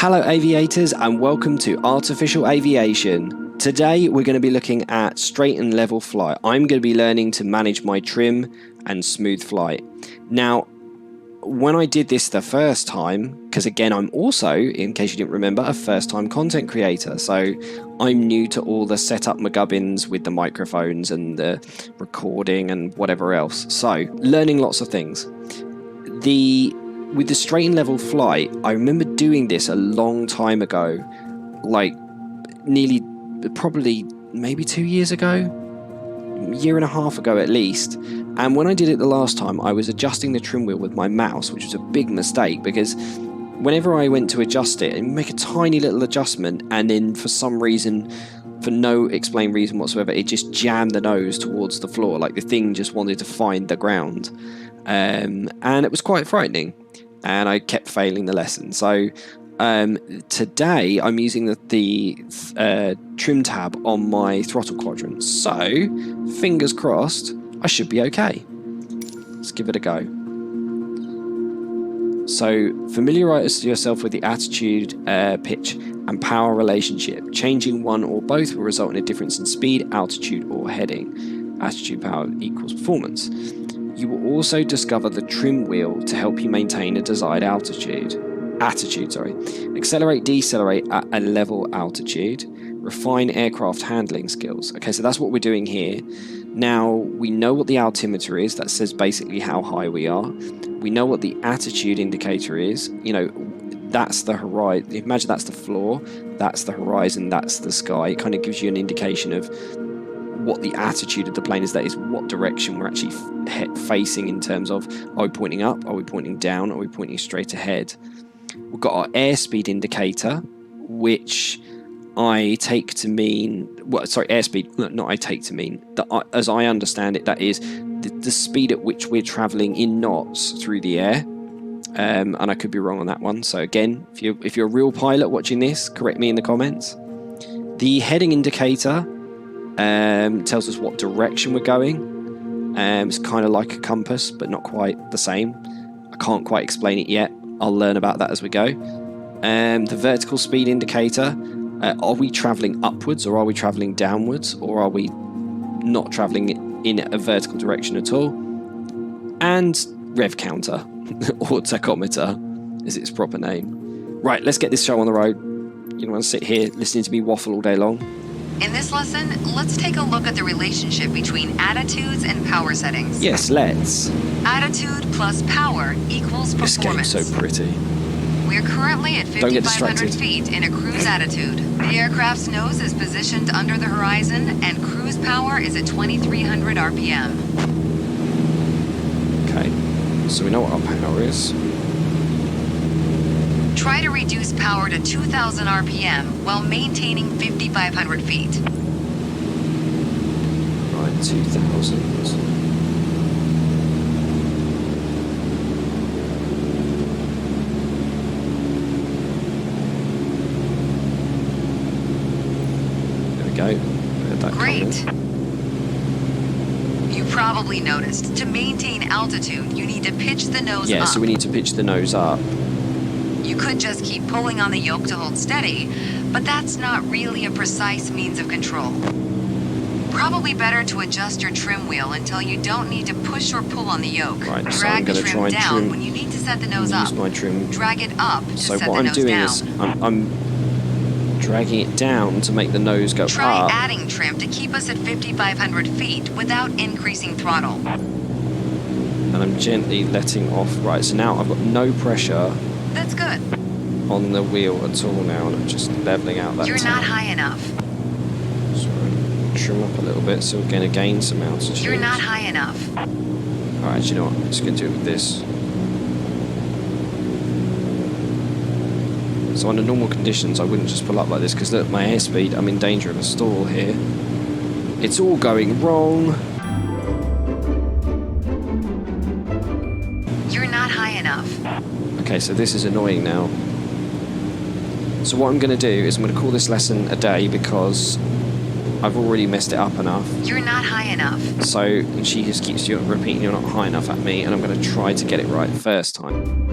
Hello aviators and welcome to Artificial Aviation. Today we're going to be looking at straight and level flight. I'm going to be learning to manage my trim and smooth flight. Now, when I did this the first time, because again I'm also, in case you didn't remember, a first time content creator, so I'm new to all the setup McGubbins with the microphones and the recording and whatever else, so learning lots of things. With the straight and level flight, I remember doing this a long time ago, like probably maybe 2 years ago, a year and a half ago at least. And when I did it the last time, I was adjusting the trim wheel with my mouse, which was a big mistake because whenever I went to adjust it and make a tiny little adjustment, and then for some reason, for no explained reason whatsoever, it just jammed the nose towards the floor, like the thing just wanted to find the ground. And it was quite frightening, and I kept failing the lesson. So today I'm using the trim tab on my throttle quadrant, so fingers crossed I should be okay. Let's give it a go. So familiarize yourself with the attitude, pitch and power relationship. Changing one or both will result in a difference in speed, altitude or heading. Attitude power equals performance. You will also discover the trim wheel to help you maintain a desired attitude. Accelerate, decelerate at a level altitude. Refine aircraft handling skills. Okay, so that's what we're doing here. Now, we know what the altimeter is. That says basically how high we are. We know what the attitude indicator is. You know, that's the horizon. Imagine that's the floor. That's the horizon. That's the sky. It kind of gives you an indication of what the attitude of the plane is. That is what direction we're actually facing in terms of, are we pointing up, are we pointing down, are we pointing straight ahead. We've got our airspeed indicator, which I take to mean, well, sorry, airspeed, not I take to mean, that as I understand it, that is the speed at which we're traveling in knots through the air. And I could be wrong on that one, so again, if you're a real pilot watching this, correct me in the comments. The heading indicator tells us what direction we're going. It's kind of like a compass, but not quite the same. I can't quite explain it yet. I'll learn about that as we go. The vertical speed indicator, are we traveling upwards or are we traveling downwards, or are we not traveling in a vertical direction at all? And rev counter, or tachometer is its proper name. Right, let's get this show on the road. You don't want to sit here listening to me waffle all day long. In this lesson, let's take a look at the relationship between attitudes and power settings. Yes, let's. Attitude plus power equals performance. This game's so pretty. We're currently at 5,500 feet in a cruise attitude. The aircraft's nose is positioned under the horizon and cruise power is at 2,300 RPM. Okay, so we know what our power is. Try to reduce power to 2,000 RPM while maintaining 5,500 feet. Right, 2,000. There we go. That great. You probably noticed, to maintain altitude, you need to pitch the nose up. Yeah, so we need to pitch the nose up. You could just keep pulling on the yoke to hold steady, but that's not really a precise means of control. Probably better to adjust your trim wheel until you don't need to push or pull on the yoke. Right, so drag I'm going the to trim try and down trim, when you need to set the nose up. Use my trim. Drag it up to so set what the I'm nose doing down. is I'm dragging it down to make the nose go Try up. adding trim to keep us at 5,500 feet without increasing throttle. And I'm gently letting off. Right, so now I've got no pressure. That's good. On the wheel at all now, and I'm just leveling out that. You're time. not high enough. So trim up a little bit so we're going to gain some altitude. You're not high enough. Alright, you know what? I'm just going to do it with this. So under normal conditions, I wouldn't just pull up like this because look, my airspeed, I'm in danger of a stall here. It's all going wrong. You're not high enough. Okay, so this is annoying now. So what I'm going to do is I'm going to call this lesson a day because I've already messed it up enough. You're not high enough. So, and she just keeps repeating you're not high enough at me, and I'm going to try to get it right first time.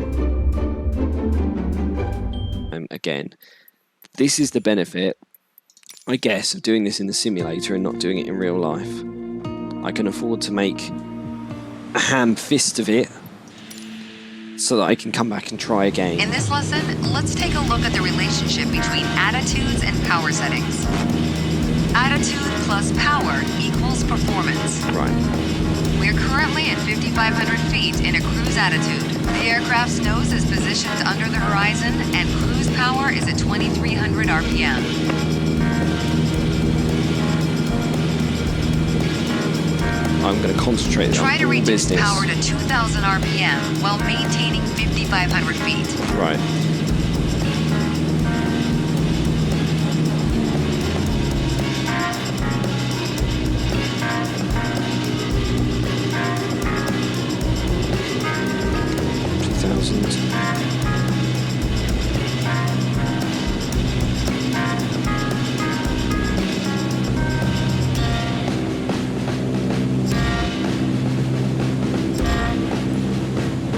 again. This is the benefit, I guess, of doing this in the simulator and not doing it in real life. I can afford to make a ham fist of it so that I can come back and try again. In this lesson, let's take a look at the relationship between attitudes and power settings. Attitude plus power equals performance. Right. We're currently at 5,500 feet in a cruise attitude. The aircraft's nose is positioned under the horizon and cruise power is at 2,300 RPM. I'm going to concentrate Try to on reduce business. power to 2,000 RPM while maintaining 5,500 feet. Right.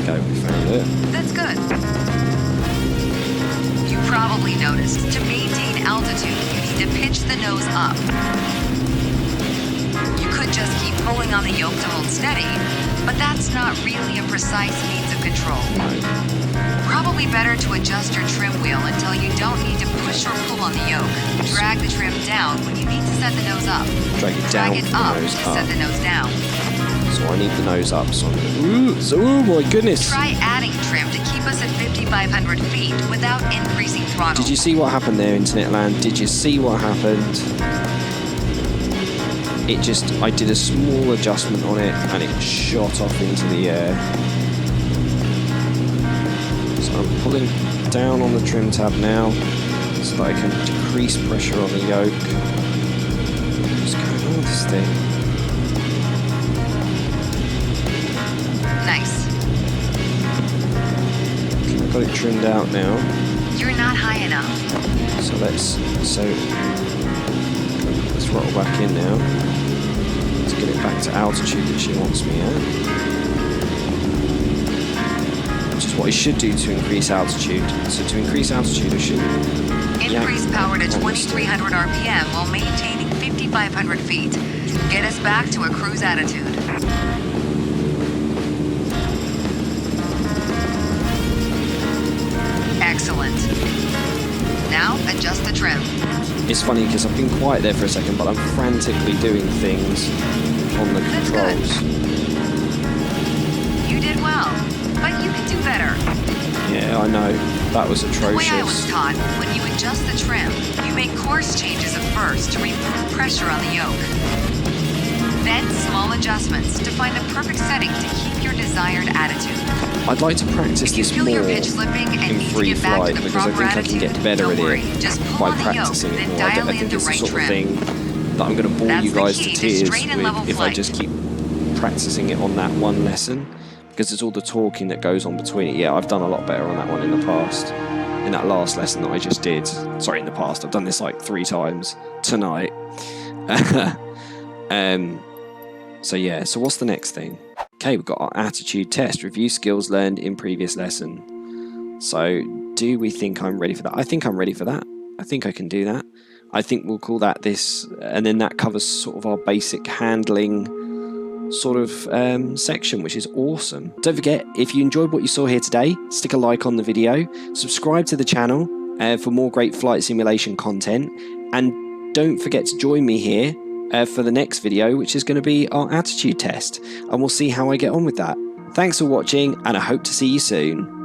Okay, we found it. That's good. You probably noticed, to maintain altitude, you need to pitch the nose up. You could just keep pulling on the yoke to hold steady, but that's not really a precise means of control. Probably better to adjust your trim wheel until you don't need to push or pull on the yoke. Drag the trim down when you need to set the nose up. Drag it down Drag it for the up nose to up. set the nose down. So I need the nose up. So I'm gonna, oh my goodness! Try adding trim to keep us at 5,500 feet without increasing throttle. Did you see what happened there, Internet Land? Did you see what happened? It just, I did a small adjustment on it and it shot off into the air. So I'm pulling down on the trim tab now so that I can decrease pressure on the yoke. What's going on with this thing? Nice. I've got it trimmed out now. You're not high enough. So let's throttle back in now. Let's get it back to altitude that she wants me at. Which is what I should do to increase altitude. So to increase altitude I should Increase power to 2,300 RPM while maintaining 5,500 feet. Get us back to a cruise attitude. Excellent. Now adjust the trim. It's funny because I've been quiet there for a second, but I'm frantically doing things on the That's controls. You did well, but you can do better. Yeah, I know. That was The way I was atrocious. taught, when you adjust the trim, you make course changes at first to remove pressure on the yoke. Then small adjustments to find the perfect setting to keep your desired attitude. I'd like to practice If you this feel more your pitch slipping and in need to free get back to flight the because I proper think I can attitude, get better don't at worry. it Just pull by on the yoke, practicing it then more. dial I in think the it's the right sort of trim. thing that I'm going to bore That's you the guys key to to tears straight and level with if I flight. just keep practicing it on that one lesson, because it's all the talking that goes on between it. Yeah, I've done a lot better on that one in the past. In that last lesson that I just did. Sorry, in the past. I've done this like 3 times tonight. So yeah, so what's the next thing? Okay, we've got our attitude test. Review skills learned in previous lesson. So do we think I'm ready for that? I think I'm ready for that. I think I can do that. I think we'll call that this, and then that covers sort of our basic handling sort of section, which is awesome. Don't forget, if you enjoyed what you saw here today, stick a like on the video, subscribe to the channel for more great flight simulation content, and don't forget to join me here for the next video, which is going to be our attitude test, and we'll see how I get on with that. Thanks for watching, and I hope to see you soon.